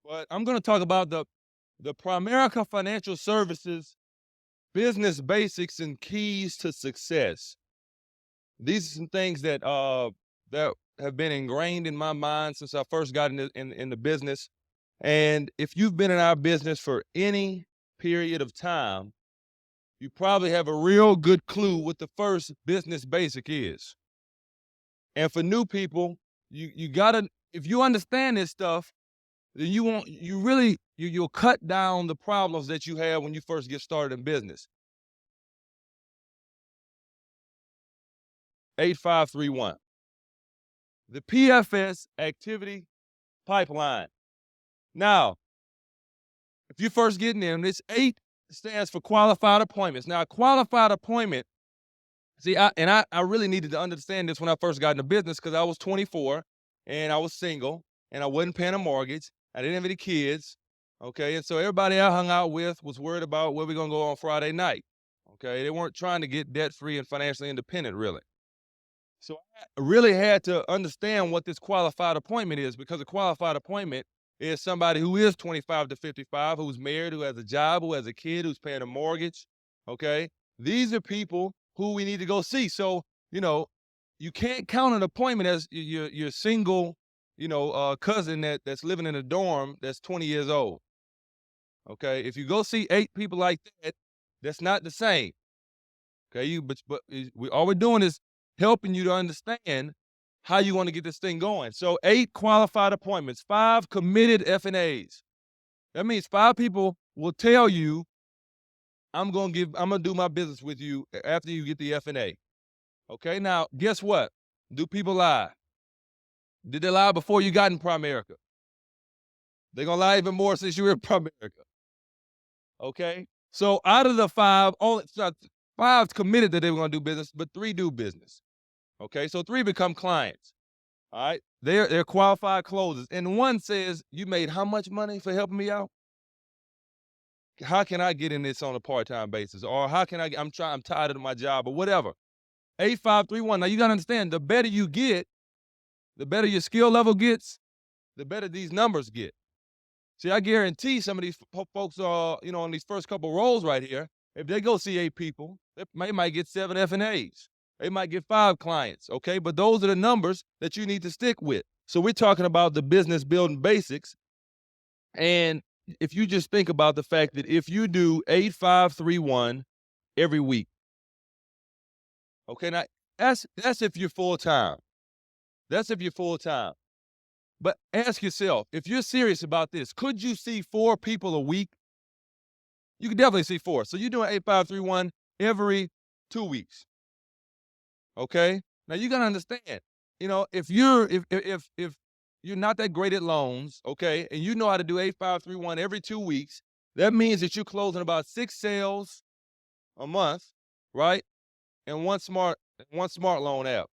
But I'm going to talk about the Primerica Financial Services business basics and keys to success. These are some things that have been ingrained in my mind since I first got in the business. And if you've been in our business for any period of time, you probably have a real good clue what the first business basic is. And for new people, you gotta if you understand this stuff, then you won't you really you'll cut down the problems that you have when you first get started in business. 8531. The PFS activity pipeline. Now, if you're first getting in, this 8 stands for qualified appointments. Now, a qualified appointment, I really needed to understand this when I first got into business because I was 24 and I was single and I wasn't paying a mortgage. I didn't have any kids. Okay. And so everybody I hung out with was worried about where we're going to go on Friday night. Okay. They weren't trying to get debt free and financially independent, really. So I really had to understand what this qualified appointment is because a qualified appointment is somebody who is 25 to 55, who's married, who has a job, who has a kid, who's paying a mortgage. Okay. These are people who we need to go see. So, you know, you can't count an appointment as your single, cousin that's living in a dorm that's 20 years old. Okay. If you go see 8 people like that, that's not the same. Okay, all we're doing is helping you to understand how you want to get this thing going. So 8 qualified appointments, 5 committed F&As. That means 5 people will tell you, I'm gonna do my business with you after you get the F&A. Okay, now guess what? Do people lie? Did they lie before you got in Primerica? They're gonna lie even more since you're in Primerica. Okay, so out of the 5, only 5's committed that they were gonna do business, but 3 do business. Okay, so 3 become clients. All right, they're qualified closers, and 1 says, "You made how much money for helping me out? How can I get in this on a part-time basis? Or how can I? I'm tired of my job, or whatever." 8531. Now you gotta understand, the better you get, the better your skill level gets, the better these numbers get. See, I guarantee some of these folks are, on these first couple roles right here. If they go see 8 people, they might get 7 F&As. They might get 5 clients, okay? But those are the numbers that you need to stick with. So we're talking about the business building basics. And if you just think about the fact that if you do 8531 every week, okay, now that's if you're full time. That's if you're full time. But ask yourself, if you're serious about this, could you see 4 people a week? You can definitely see 4. So you're doing 8531 every 2 weeks. Okay? Now you gotta understand, if you're not that great at loans, okay, and you know how to do 8531 every 2 weeks, that means that you're closing about 6 sales a month, right? And one smart loan app.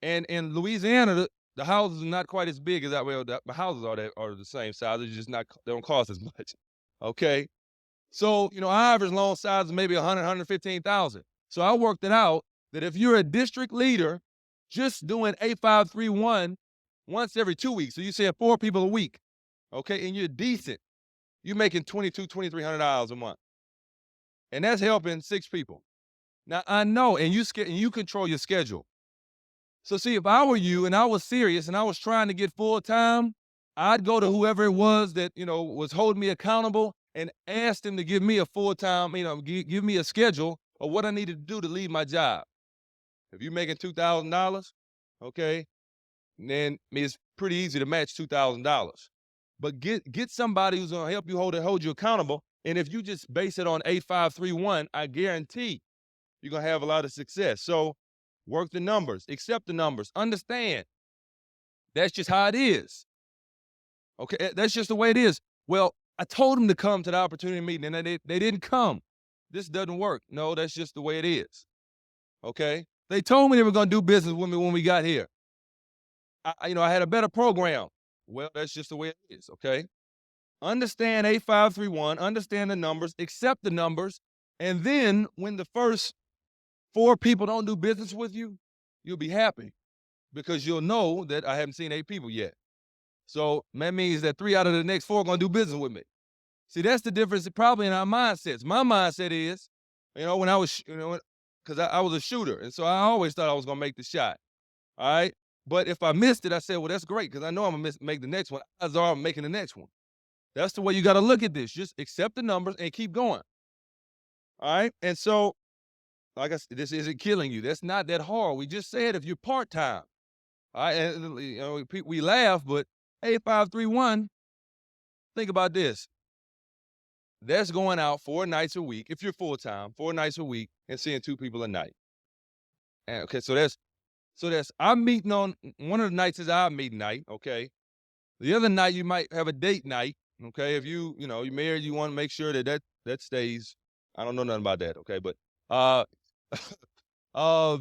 And in Louisiana, the houses are not quite as big as that. Well, the houses are the same size. They're just not they don't cost as much. Okay. So, our average loan size is maybe 115,000. So I worked it out that if you're a district leader, just doing 8531 once every 2 weeks, so you said 4 people a week, okay, and you're decent, you're making $2,300 a month. And that's helping 6 people. Now I know, and you control your schedule. So see, if I were you and I was serious and I was trying to get full time, I'd go to whoever it was that, was holding me accountable and ask them to give me a full time, give me a schedule of what I needed to do to leave my job. If you're making $2,000, okay, then it's pretty easy to match $2,000. But get somebody who's gonna help you hold you accountable. And if you just base it on 8531, I guarantee you're gonna have a lot of success. So work the numbers, accept the numbers, understand that's just how it is. Okay, that's just the way it is. Well, I told them to come to the opportunity meeting and they didn't come. This doesn't work. No, that's just the way it is. Okay, they told me they were going to do business with me when we got here. I had a better program. Well, that's just the way it is. Okay, understand 8531, understand the numbers, accept the numbers, and then when the first 4 people don't do business with you, you'll be happy because you'll know that I haven't seen 8 people yet. So that means that 3 out of the next 4 are gonna do business with me. See, that's the difference probably in our mindsets. My mindset is, when I was, because I was a shooter, and so I always thought I was gonna make the shot. All right. But if I missed it, I said, well, that's great because I know I'm gonna make the next one. Odds are I'm making the next one. That's the way you got to look at this. Just accept the numbers and keep going. All right. And so, like I said, this isn't killing you. That's not that hard. We just said if you're part time. All right. And we laugh, but 8531. Think about this. That's going out 4 nights a week if you're full time, 4 nights a week, and seeing 2 people a night. And okay, so that's I'm meeting on one of the nights is our meeting night. Okay. The other night you might have a date night. Okay. If you're married, you want to make sure that stays. I don't know nothing about that. Okay. But uh uh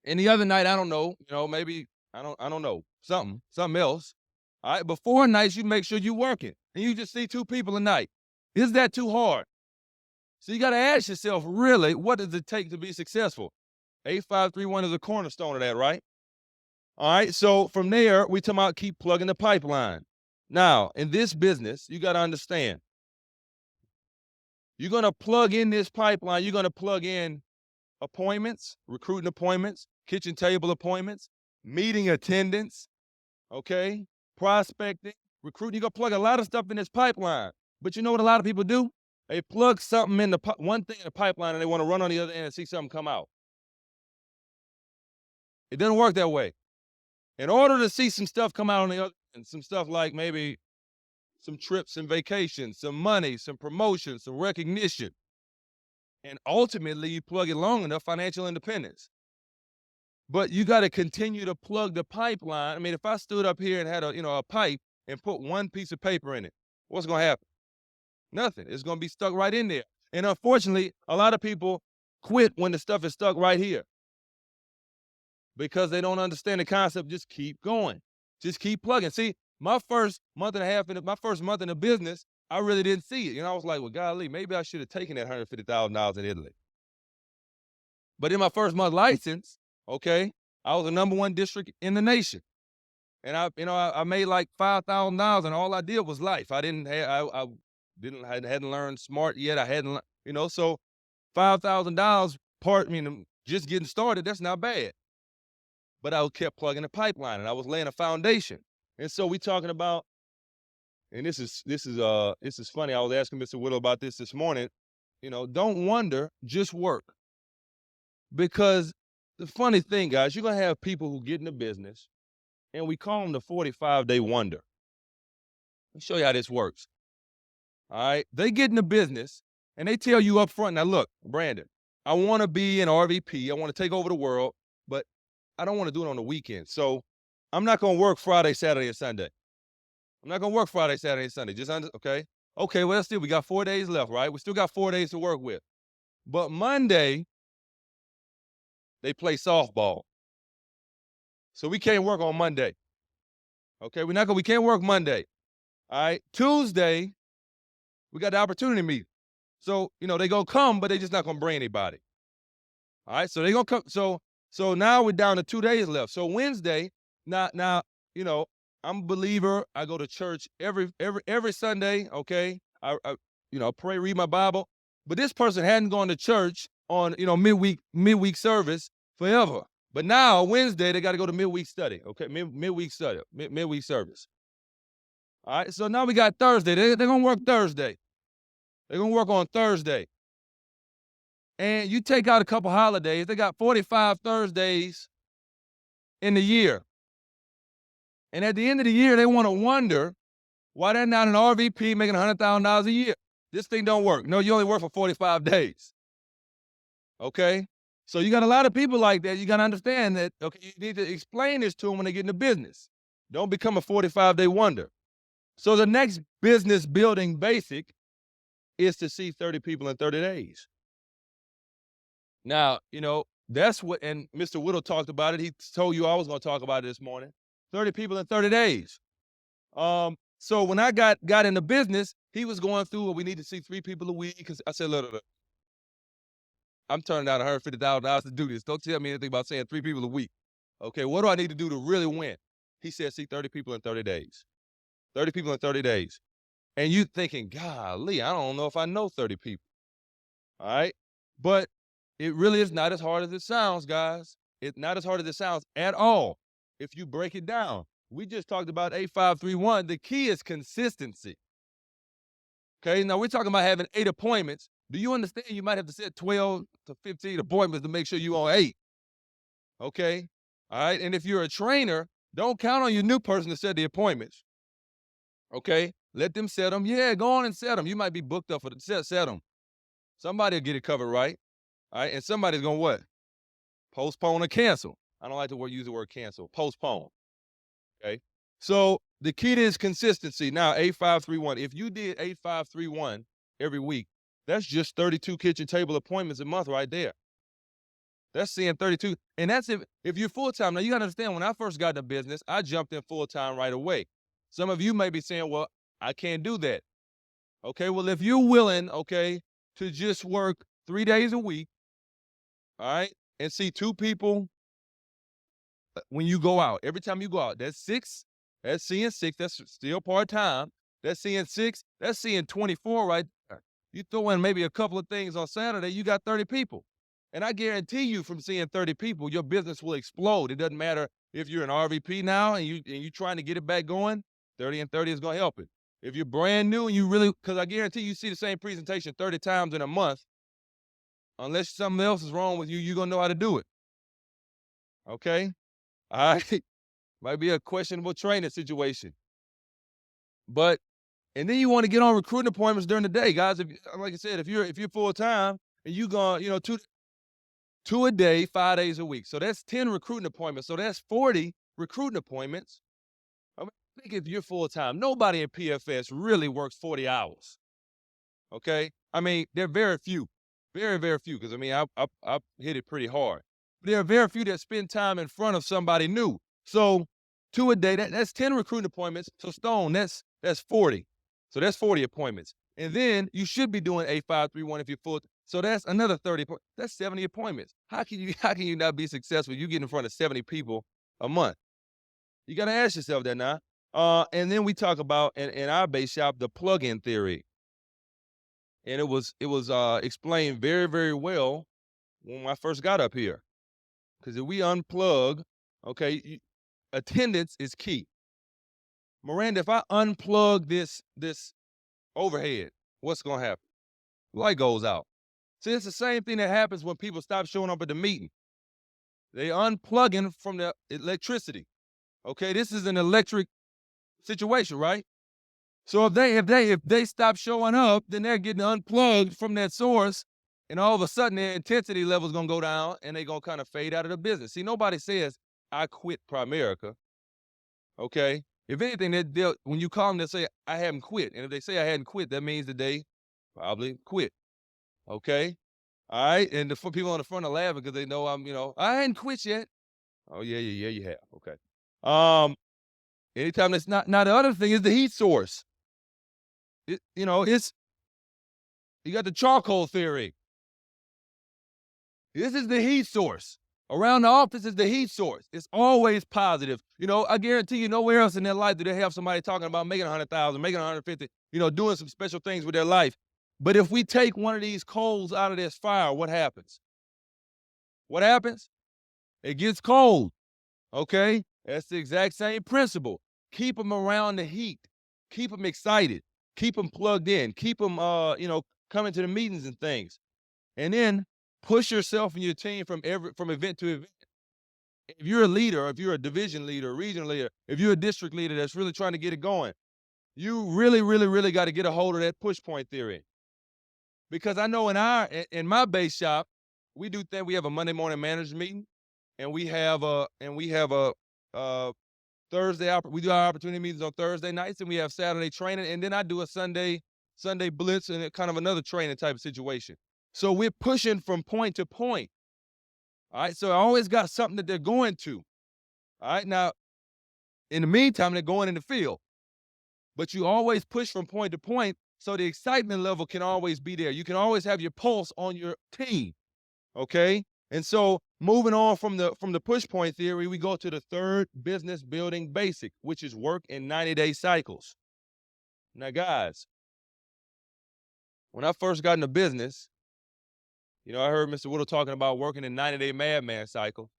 and the other night, I don't know, maybe I don't know, something else. All right. But 4 nights you make sure you're working and you just see 2 people a night. Is that too hard? So you got to ask yourself, really, what does it take to be successful? 8531 is a cornerstone of that, right? All right. So from there, we talk about keep plugging the pipeline. Now, in this business, you got to understand, you're going to plug in this pipeline. You're going to plug in appointments, recruiting appointments, kitchen table appointments, meeting attendance, okay, prospecting, recruiting. You're going to plug a lot of stuff in this pipeline. But you know what a lot of people do? They plug something in one thing in the pipeline and they want to run on the other end and see something come out. It doesn't work that way. In order to see some stuff come out on the other end, some stuff like maybe some trips and vacations, some money, some promotion, some recognition, and ultimately you plug it long enough, financial independence. But you got to continue to plug the pipeline. I mean, if I stood up here and had a pipe and put one piece of paper in it, what's going to happen? Nothing. It's going to be stuck right in there. And unfortunately, a lot of people quit when the stuff is stuck right here because they don't understand the concept. Just keep going. Just keep plugging. See, my first month and a half my first month in the business, I really didn't see it. I was like, well, golly, maybe I should have taken that $150,000 in Italy. But in my first month license, okay, I was the #1 district in the nation. And I made like $5,000 and all I did was life. I hadn't learned smart yet. I hadn't, so $5,000 just getting started, that's not bad. But I kept plugging the pipeline and I was laying a foundation. And so we talking about, and this is funny. I was asking Mr. Whittle about this morning. Don't wonder, just work. Because the funny thing, guys, you're going to have people who get in the business and we call them the 45-day wonder. Let me show you how this works. All right. They get in the business and they tell you up front, now look, Brandon, I want to be an RVP. I want to take over the world, but I don't want to do it on the weekend. So I'm not going to work Friday, Saturday, and Sunday. I'm not going to work Friday, Saturday, and Sunday. Okay. Okay. Well, still, we got 4 days left, right? We still got 4 days to work with. But Monday, they play softball. So we can't work on Monday. Okay. We can't work Monday. All right. Tuesday, we got the opportunity meeting. So, they gonna come, but they just not gonna bring anybody. All right. So they gonna come. So now we're down to 2 days left. So Wednesday, now, I'm a believer. I go to church every Sunday. Okay. I pray, read my Bible. But this person hadn't gone to church on, midweek service forever. But now Wednesday, they got to go to midweek study. Okay. Midweek study, midweek service. All right. So now we got Thursday. They're going to work Thursday. They're going to work on Thursday. And you take out a couple holidays, they got 45 Thursdays in the year. And at the end of the year, they want to wonder why they're not an RVP making $100,000 a year. This thing don't work. No, you only work for 45 days. Okay? So you got a lot of people like that. You got to understand that, okay, you need to explain this to them when they get into business. Don't become a 45-day wonder. So the next business building basic is to see 30 people in 30 days. Now, that's what, and Mr. Whittle talked about it. He told you I was going to talk about it this morning. 30 people in 30 days. So when I got into business, he was going through, well, we need to see 3 people a week. Because I said, look, I'm turning down $150,000 to do this. Don't tell me anything about saying 3 people a week. Okay, what do I need to do to really win? He said, see 30 people in 30 days. 30 people in 30 days. And you thinking, golly, I don't know if I know 30 people. All right. But it really is not as hard as it sounds, guys. It's not as hard as it sounds at all. If you break it down, we just talked about 8531. The key is consistency. Okay. Now we're talking about having 8 appointments. Do you understand? You might have to set 12 to 15 appointments to make sure you on 8. Okay. All right. And if you're a trainer, don't count on your new person to set the appointments. Okay. Let them set them. Yeah, go on and set them. You might be booked up for the set them. Somebody will get it covered, right? All right. And somebody's going to what? Postpone or cancel. I don't like to use the word cancel. Postpone. Okay. So the key to is consistency. Now, 8531. If you did 8531 every week, that's just 32 kitchen table appointments a month right there. That's seeing 32. And that's if you're full-time. Now, you got to understand, when I first got into business, I jumped in full-time right away. Some of you may be saying, well, I can't do that. Okay, well, if you're willing, okay, to just work 3 days a week, all right, and see 2 people when you go out, every time you go out, that's 6. That's seeing 6. That's still part-time. That's seeing 6. That's seeing 24 right there. You throw in maybe a couple of things on Saturday, you got 30 people. And I guarantee you, from seeing 30 people, your business will explode. It doesn't matter if you're an RVP now and you're trying to get it back going. 30 and 30 is going to help it. If you're brand new and you really, because I guarantee you see the same presentation 30 times in a month, unless something else is wrong with you, you're going to know how to do it. Okay? All right? Might be a questionable training situation. But, and then you want to get on recruiting appointments during the day. Guys, if, like I said, if you're full-time and you going, two a day, 5 days a week. So that's 10 recruiting appointments. So that's 40 recruiting appointments. I think if you're full-time, nobody in PFS really works 40 hours. Okay? I mean, there are very few. Very, very few. Because, I mean, I've hit it pretty hard. But there are very few that spend time in front of somebody new. So 2 a day, that's 10 recruiting appointments. So Stone, that's 40. So that's 40 appointments. And then you should be doing 8531 if you're full. So that's another 30. That's 70 appointments. How can you not be successful? You get in front of 70 people a month. You got to ask yourself that now. And then we talk about in our base shop the plug-in theory, and it was explained very, very well when I first got up here. Because if we unplug, okay, attendance is key. Miranda, if I unplug this overhead, what's gonna happen? Light goes out. See, it's the same thing that happens when people stop showing up at the meeting. They unplugging from the electricity. Okay, this is an electric situation, right? So if they stop showing up, then they're getting unplugged from that source, and all of a sudden their intensity level is gonna go down, and they're gonna kind of fade out of the business. See, nobody says I quit Primerica. Okay, if anything, when you call them, they say I haven't quit, and if they say I hadn't quit, that means that they probably quit. Okay, all right, and the people on the front are laughing because they know I hadn't quit yet. Oh yeah, you have. Okay. Anytime that's not. Now the other thing is the heat source. It's you got the charcoal theory. This is the heat source. Around the office is the heat source. It's always positive. I guarantee you nowhere else in their life do they have somebody talking about making 100,000, making 150, doing some special things with their life. But if we take one of these coals out of this fire, what happens? What happens? It gets cold. Okay? That's the exact same principle. Keep them around the heat. Keep them excited. Keep them plugged in. Keep them, coming to the meetings and things. And then push yourself and your team from event to event. If you're a leader, if you're a division leader, a regional leader, if you're a district leader that's really trying to get it going, you really, really, really got to get a hold of that push point theory. Because I know in my base shop, we have a Monday morning managers meeting, and we have a Thursday, we do our opportunity meetings on Thursday nights, and we have Saturday training, and then I do a Sunday blitz and kind of another training type of situation. So we're pushing from point to point. All right, so I always got something that they're going to. All right, now, in the meantime, they're going in the field. But you always push from point to point, so the excitement level can always be there. You can always have your pulse on your team, okay? And so moving on from the push point theory, we go to the third business building basic, which is work in 90-day cycles. Now, guys, when I first got into business, I heard Mr. Whittle talking about working in 90-day madman cycle.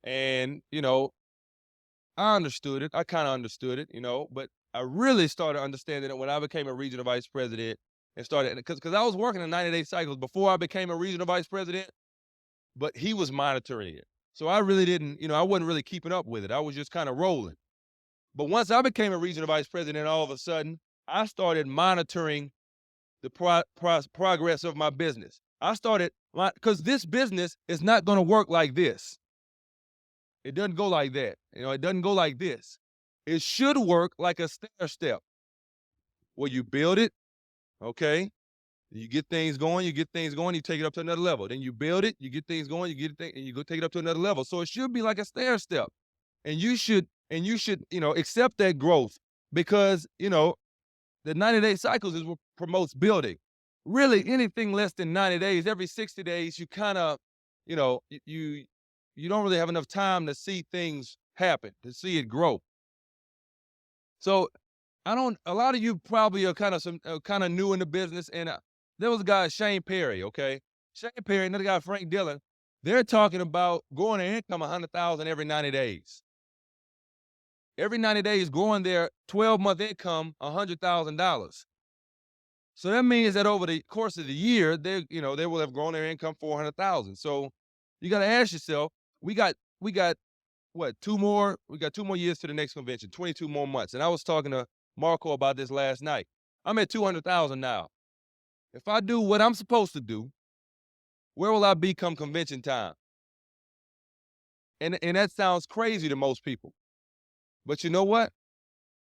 And, I understood it. I kind of understood it, but I really started understanding it when I became a regional vice president and started, because I was working in 90-day cycles before I became a regional vice president, but he was monitoring it. So I really didn't, I wasn't really keeping up with it. I was just kind of rolling. But once I became a regional vice president, all of a sudden, I started monitoring the progress of my business. I started, because this business is not going to work like this. It doesn't go like that. It doesn't go like this. It should work like a stair step where you build it, okay? You get things going, you take it up to another level. Then you build it, you get things going, and you go take it up to another level. So it should be like a stair step. And you should, accept that growth because, the 90-day cycles is what promotes building. Really, anything less than 90 days, every 60 days, you kind of, you don't really have enough time to see things happen, to see it grow. So a lot of you probably are kind of new in the business. And there was a guy, Shane Perry, okay? Shane Perry, another guy, Frank Dillon, they're talking about growing their income 100,000 every 90 days. Every 90 days, growing their 12-month income $100,000. So that means that over the course of the year, they will have grown their income 400,000. So you got to ask yourself, we got what, 2 more? We got 2 more years to the next convention, 22 more months. And I was talking to Marco about this last night. I'm at 200,000 now. If I do what I'm supposed to do, where will I be come convention time? And that sounds crazy to most people. But you know what?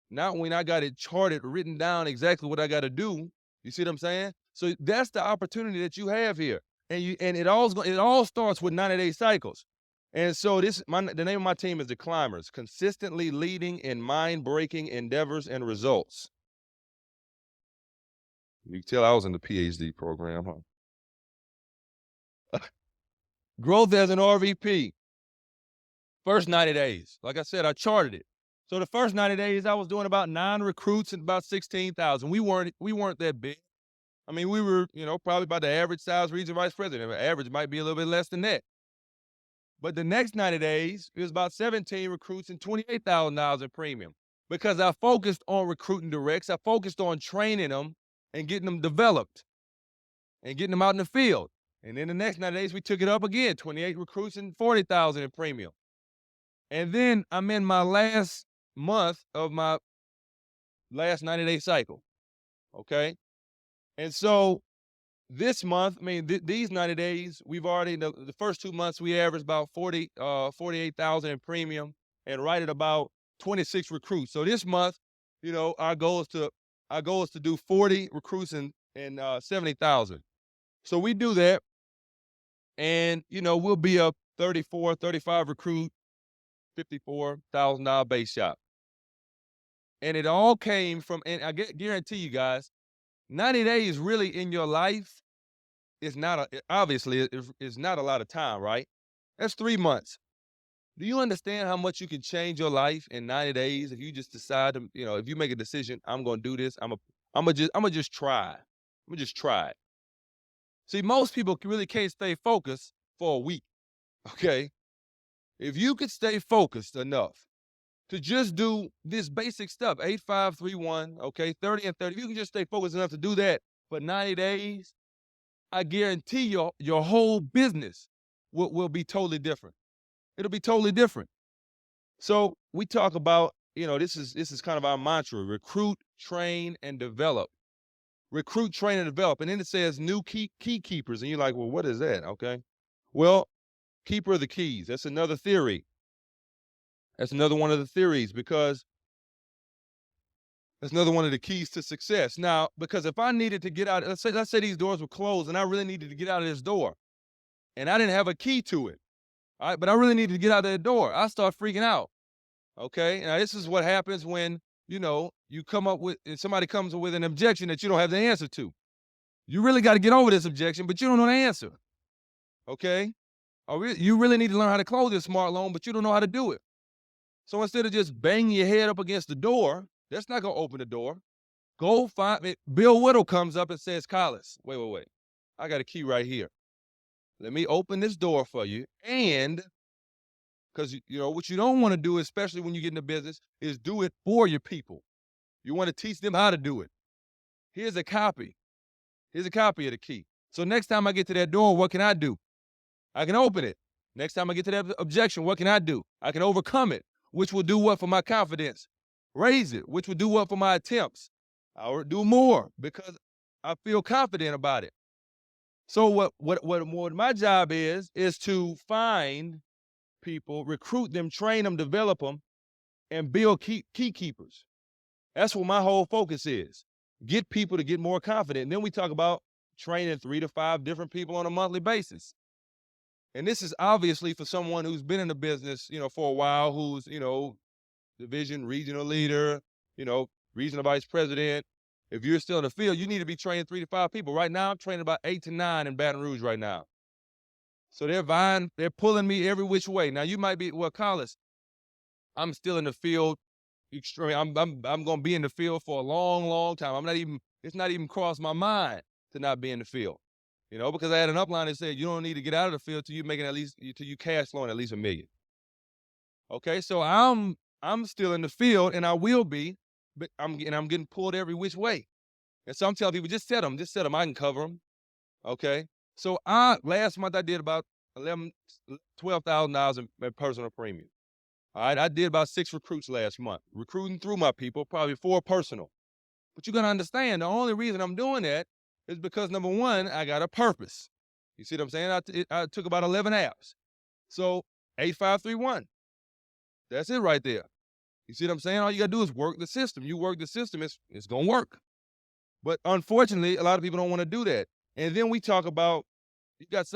Not when I got it charted, written down exactly what I got to do. You see what I'm saying? So that's the opportunity that you have here. And it all starts with 90-day cycles. And so the name of my team is the Climbers, consistently leading in mind-breaking endeavors and results. You can tell I was in the PhD program, huh? Growth as an RVP. First 90 days. Like I said, I charted it. So the first 90 days, I was doing about 9 recruits and about 16,000. We weren't that big. I mean, we were, probably about the average size regional vice president. Average might be a little bit less than that. But the next 90 days, it was about 17 recruits and $28,000 in premium because I focused on recruiting directs. I focused on training them and getting them developed and getting them out in the field. And then the next 90 days, we took it up again, 28 recruits and $40,000 in premium. And then I'm in my last month of my last 90-day cycle, okay? And so this month, these 90 days, we've already, the first 2 months, we averaged about 48,000 in premium and right at about 26 recruits. So this month, our goal is to do 40 recruits and 70,000. So we do that, and we'll be up 34, 35 recruit, $54,000 base shop. And it all came from, and I guarantee you guys, 90 days really in your life is not obviously it's not a lot of time, right? That's 3 months. Do you understand how much you can change your life in 90 days if you just decide to, if you make a decision, I'm going to do this, I'm gonna just try. I'm gonna just try it. See, most people really can't stay focused for a week, okay? If you could stay focused enough to just do this basic stuff, 8-5-3-1, okay, 30 and 30. If you can just stay focused enough to do that for 90 days, I guarantee your whole business will be totally different. It'll be totally different. So we talk about, this is kind of our mantra: recruit, train, and develop. Recruit, train, and develop. And then it says new key keepers. And you're like, well, what is that? Okay. Well, keeper of the keys. That's another theory. That's another one of the theories because that's another one of the keys to success. Now, because if I needed to get out, let's say these doors were closed and I really needed to get out of this door and I didn't have a key to it, all right, but I really needed to get out of that door, I start freaking out, okay? Now, this is what happens when, you come up with, if somebody comes with an objection that you don't have the answer to. You really got to get over this objection, but you don't know the answer, okay? You really need to learn how to close this smart loan, but you don't know how to do it. So instead of just banging your head up against the door, that's not going to open the door. Go find it. Bill Whittle comes up and says, Collis, wait. I got a key right here. Let me open this door for you. And because, what you don't want to do, especially when you get into business, is do it for your people. You want to teach them how to do it. Here's a copy. Here's a copy of the key. So next time I get to that door, what can I do? I can open it. Next time I get to that objection, what can I do? I can overcome it, which will do what for my confidence? Raise it, which will do what for my attempts? I'll do more because I feel confident about it. So what my job is to find people, recruit them, train them, develop them, and build key keepers. That's what my whole focus is. Get people to get more confident. And then we talk about training 3 to 5 different people on a monthly basis. And this is obviously for someone who's been in the business, for a while, who's, division, regional leader, regional vice president. If you're still in the field, you need to be training 3 to 5 people. Right now, I'm training about 8 to 9 in Baton Rouge right now. So they're pulling me every which way. Now you might be, well, Collis, I'm still in the field. I'm going to be in the field for a long, long time. It's not even crossed my mind to not be in the field. Because I had an upline that said you don't need to get out of the field till you cash flowing at least $1 million. Okay, so I'm still in the field and I will be, but I'm getting pulled every which way. And so I'm telling people, just set them, I can cover them. Okay. So last month I did about $12,000 in personal premium. All right, I did about 6 recruits last month, recruiting through my people, probably 4 personal. But you're gonna understand the only reason I'm doing that is because number one, I got a purpose. You see what I'm saying? I took about 11 apps. So 8531. That's it right there. You see what I'm saying? All you gotta do is work the system. You work the system, it's gonna work. But unfortunately, a lot of people don't want to do that. And then we talk about you got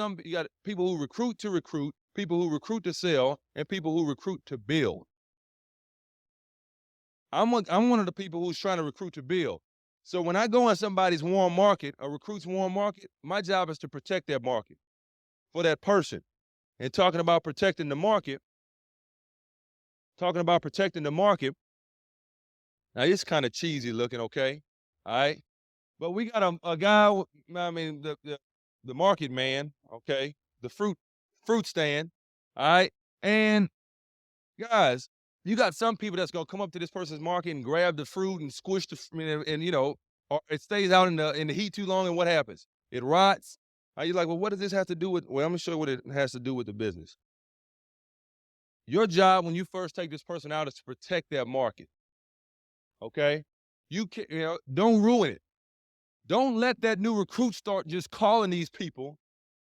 people who recruit to recruit, people who recruit to sell, and people who recruit to build. I'm one of the people who's trying to recruit to build. So when I go in somebody's warm market, a recruit's warm market, my job is to protect that market for that person. And talking about protecting the market, now it's kind of cheesy looking, okay? All right. But we got a guy, the market man, okay, the fruit stand, all right? And guys, you got some people that's gonna come up to this person's market and grab the fruit and squish or it stays out in the heat too long, and what happens? It rots. You're like, well, what does this have to do with? Well, I'm gonna show you what it has to do with the business. Your job when you first take this person out is to protect that market. Okay, don't ruin it. Don't let that new recruit start just calling these people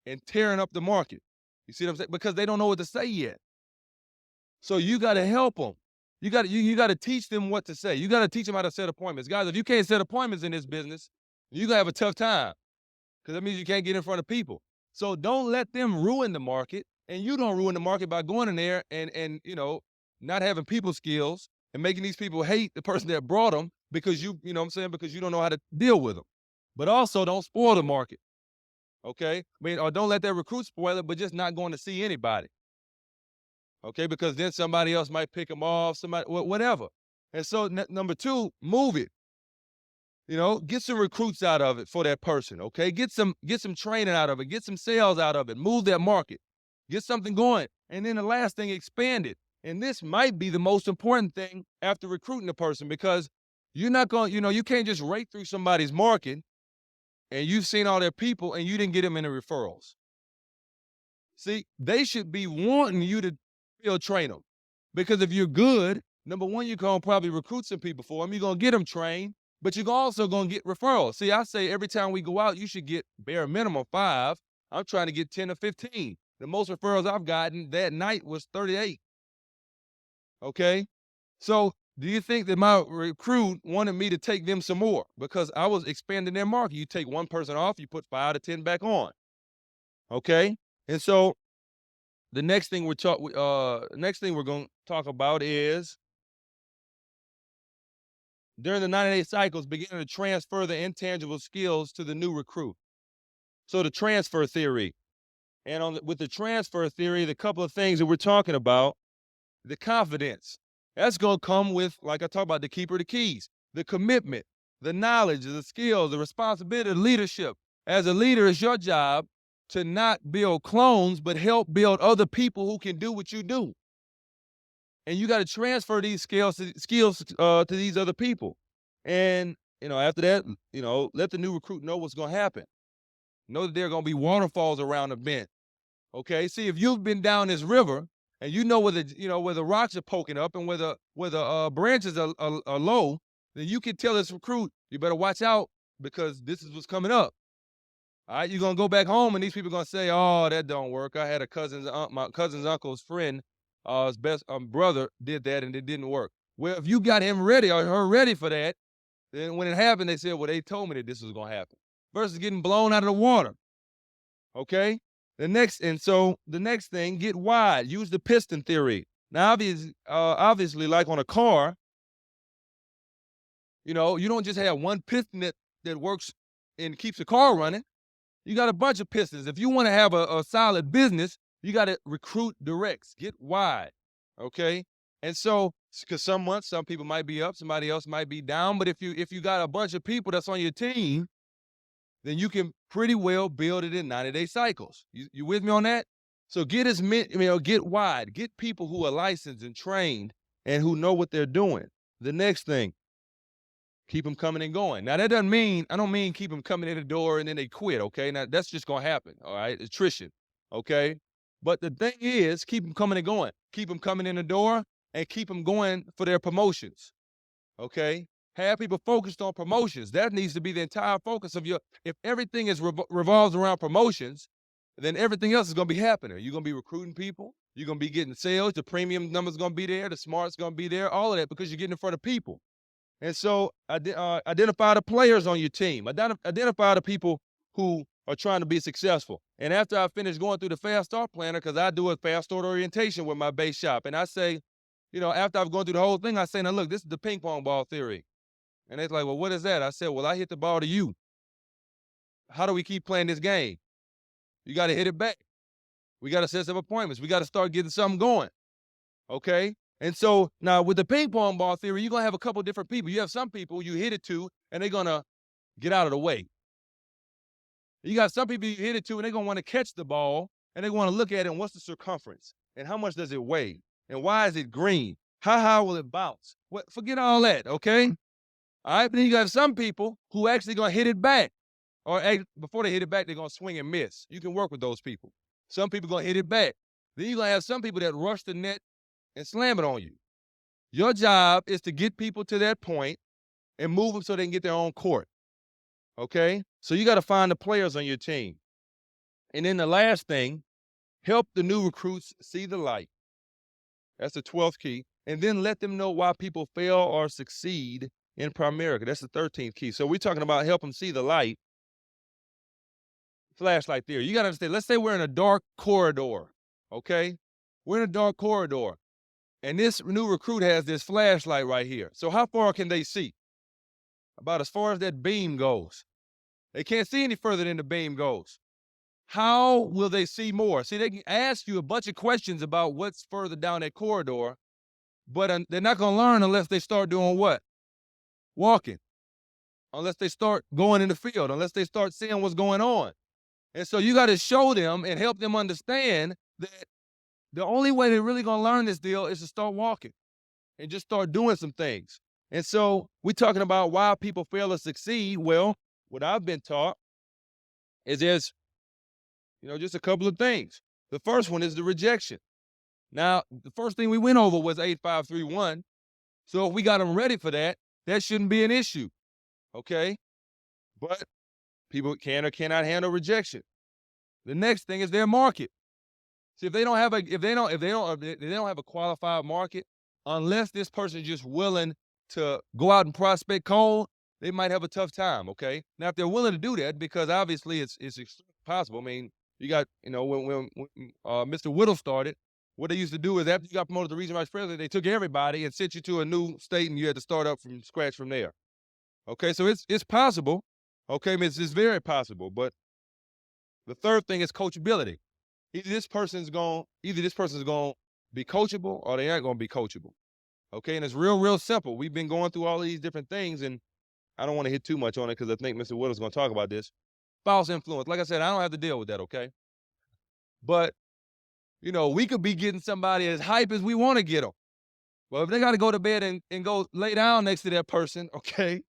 and tearing up the market. You see what I'm saying? Because they don't know what to say yet. So you got to help them. You got to teach them what to say. You got to teach them how to set appointments. Guys, if you can't set appointments in this business, you're going to have a tough time because that means you can't get in front of people. So don't let them ruin the market, and you don't ruin the market by going in there and not having people skills and making these people hate the person that brought them because because you don't know how to deal with them. But also don't spoil the market, okay? Or don't let that recruit spoil it, but just not going to see anybody, okay? Because then somebody else might pick them off, whatever. And so number 2, move it. Get some recruits out of it for that person, okay? Get some training out of it. Get some sales out of it. Move that market. Get something going. And then the last thing, expand it. And this might be the most important thing after recruiting a person because you're not going, you can't just rake through somebody's market and you've seen all their people and you didn't get them any referrals. See, they should be wanting you to train them. Because if you're good, number one, you're going to probably recruit some people for them. You're going to get them trained, but you're also going to get referrals. See, I say every time we go out, you should get bare minimum 5. I'm trying to get 10 or 15. The most referrals I've gotten that night was 38. Okay? So do you think that my recruit wanted me to take them some more? Because I was expanding their market. You take one person off, you put 5 to 10 back on. Okay? And so the next thing we're going to talk about is during the 90-day cycles, beginning to transfer the intangible skills to the new recruit. So the transfer theory. And with the transfer theory, the couple of things that we're talking about, the confidence. That's going to come with, like I talked about, the keeper of the keys, the commitment. the knowledge, the skills, the responsibility, the leadership. As a leader, it's your job to not build clones, but help build other people who can do what you do. And you got to transfer these skills to these other people. And after that, let the new recruit know what's going to happen. Know that there are going to be waterfalls around the bend. Okay, see, if you've been down this river and you know where the rocks are poking up and where the branches are low, then you can tell this recruit, you better watch out because this is what's coming up. All right, you're gonna go back home and these people are gonna say, "Oh, that don't work. I had my cousin's uncle's friend, his best brother did that and it didn't work." Well, if you got him ready or her ready for that, then when it happened, they said, "Well, they told me that this was gonna happen." Versus getting blown out of the water. Okay. The next thing, get wide. Use the piston theory. Now, obviously, like on a car, you don't just have one piston that works and keeps the car running. You got a bunch of pistons. If you want to have a solid business, you got to recruit directs. Get wide. Okay. And so, because some months, some people might be up, somebody else might be down. But if you got a bunch of people that's on your team, then you can pretty well build it in 90-day cycles. You with me on that? So get wide. Get people who are licensed and trained and who know what they're doing. The next thing, keep them coming and going. Now, that doesn't mean, I don't mean keep them coming in the door and then they quit, okay? Now, that's just going to happen, all right? Attrition, okay? But the thing is, keep them coming and going. Keep them coming in the door and keep them going for their promotions, okay? Have people focused on promotions. That needs to be the entire focus of if everything is revolves around promotions, then everything else is going to be happening. You're going to be recruiting people. You're going to be getting sales. The premium number's going to be there. The smart's going to be there. All of that because you're getting in front of people. And so identify the players on your team. Identify the people who are trying to be successful. And after I finish going through the Fast Start Planner, because I do a Fast Start orientation with my base shop, and I say, after I've gone through the whole thing, I say, now look, this is the ping pong ball theory. And they're like, well, what is that? I said, well, I hit the ball to you. How do we keep playing this game? You got to hit it back. We got to set some appointments. We got to start getting something going. Okay? And so now with the ping pong ball theory, you're going to have a couple different people. You have some people you hit it to, and they're going to get out of the way. You got some people you hit it to, and they're going to want to catch the ball, and they want to look at it, and what's the circumference? And how much does it weigh? And why is it green? How high will it bounce? Forget all that, okay? All right, but then you got some people who actually going to hit it back. Or before they hit it back, they're going to swing and miss. You can work with those people. Some people going to hit it back. Then you're going to have some people that rush the net and slam it on you. Your job is to get people to that point and move them so they can get their own court. Okay? So you got to find the players on your team. And then the last thing, help the new recruits see the light. That's the 12th key. And then let them know why people fail or succeed in Primerica. That's the 13th key. So we're talking about help them see the light. Flashlight theory. You got to understand, let's say we're in a dark corridor, okay? We're in a dark corridor, and this new recruit has this flashlight right here. So how far can they see? About as far as that beam goes. They can't see any further than the beam goes. How will they see more? See, they can ask you a bunch of questions about what's further down that corridor, but they're not going to learn unless they start doing what? Walking. Unless they start going in the field, unless they start seeing what's going on. And so you got to show them and help them understand that the only way they're really going to learn this deal is to start walking and just start doing some things. And so we're talking about why people fail to succeed. Well, what I've been taught is there's, just a couple of things. The first one is the rejection. Now, the first thing we went over was 8531. So if we got them ready for that, that shouldn't be an issue. Okay? But people can or cannot handle rejection. The next thing is their market. See, if they don't have a qualified market, unless this person is just willing to go out and prospect cold, they might have a tough time. Okay. Now, if they're willing to do that, because obviously it's possible. I mean, you got, when Mr. Whittle started, what they used to do is after you got promoted to regional vice president, they took everybody and sent you to a new state, and you had to start up from scratch from there. Okay, so it's possible. Okay, it's very possible. But the third thing is coachability. Either this person's going to be coachable or they aren't going to be coachable. Okay, and it's real simple. We've been going through all these different things, and I don't want to hit too much on it because I think Mr. Whittle's going to talk about this. Spouse influence. Like I said, I don't have to deal with that, okay? But, we could be getting somebody as hype as we want to get them. Well, if they got to go to bed and go lay down next to that person, okay,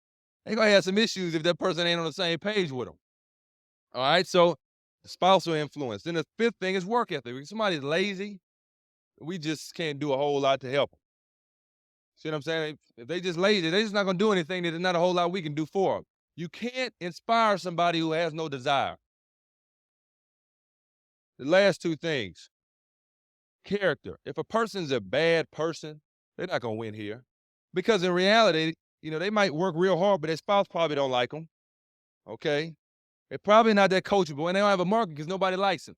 they're going to have some issues if that person ain't on the same page with them. All right, so spousal influence. Then the fifth thing is work ethic. If somebody's lazy, we just can't do a whole lot to help them. See what I'm saying? If they just lazy, they're just not going to do anything. There's not a whole lot we can do for them. You can't inspire somebody who has no desire. The last two things. Character. If a person's a bad person, they're not going to win here. Because in reality, they might work real hard, but their spouse probably don't like them. Okay? They're probably not that coachable, and they don't have a market because nobody likes them.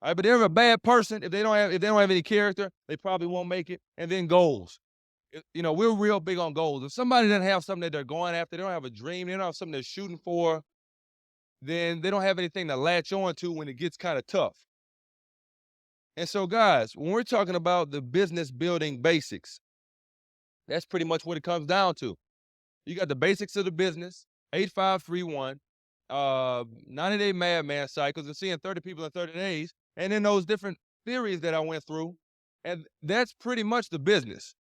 All right, but they're a bad person. If they don't have any character, they probably won't make it. And then goals. We're real big on goals. If somebody doesn't have something that they're going after, they don't have a dream, they don't have something they're shooting for, then they don't have anything to latch on to when it gets kind of tough. And so, guys, when we're talking about the business building basics, that's pretty much what it comes down to. You got the basics of the business, 8531, 90-day madman cycles, and seeing 30 people in 30 days, and then those different theories that I went through. And that's pretty much the business.